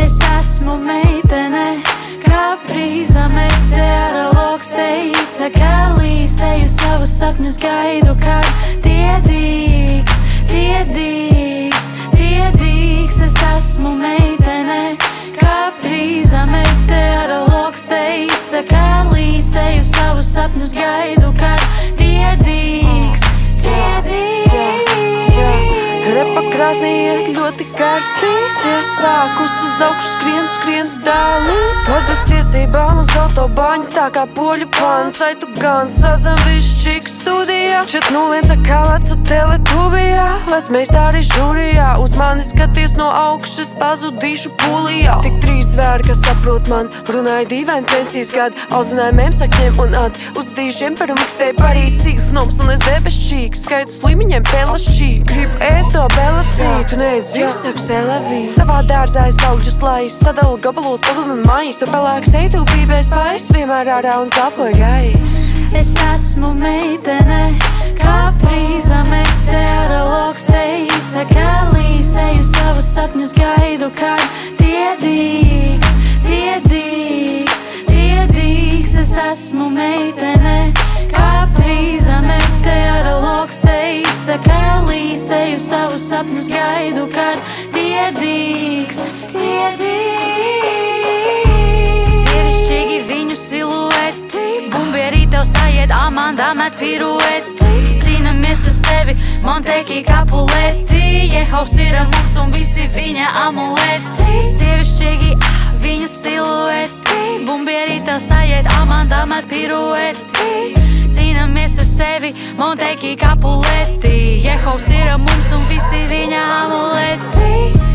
Es esmu meitene, kā brīza meteorologs teica, ka līsēju savus sapņus gaidu, kad tie dīgs. Es esmu meitene, kā brīza meteorologs teica, ka līsēju savus sapņus gaidu, kad tie dīgs. Repa krāsnī iet ļoti karstīs, ir sākust uz augšu skrienu dālī. Kaut bez tiesībām uz autobaņu, tā kā poļu pāns, vai tu gan sadzam višķīgs studijā. Šeit nu viens kā lecu teletubijā, lec meistāri žūrijā, uz mani skaties no augšas, pazudīšu pūlijā. Tik trīs zvēri, kas saprot man, runāja dīvaini pensijas gadu, audzinājumiem sakņiem un uz dīžiem par mikstē parīs sīgs noms un es debešķīgs, skaitu slimiņiem pelašķīgi. Gribu ēst to belasītu, needz jūsaku selavī. Savā dārzā es augļus laisu, sadalu gabalos padomu un mais, tur pelēks eitu pībēs pais, vienmēr ārā un zapoja gais. Es esmu meitene, kā brīza meteorologs teica, ka līsēju savus sapņus gaidu, kad tie dīgs. Es esmu meitene, kā brīza meteorologs teica, ka līsēju savus sapņus gaidu, kad tie dīgs. Sievišķīgi viņu silueti, bumbierī tev sajiet, Amanda met pirueti. Cīnamies ar sevi, Monteki Kapuleti, Jehovs ir mums un visi viņa amuleti. Sievišķīgi viņu silueti, bumbierī tev sajiet, Amanda met pirueti. Cīnamies ar sevi, Monteki Kapuleti, Jehovs ir mums un visi viņa amuleti.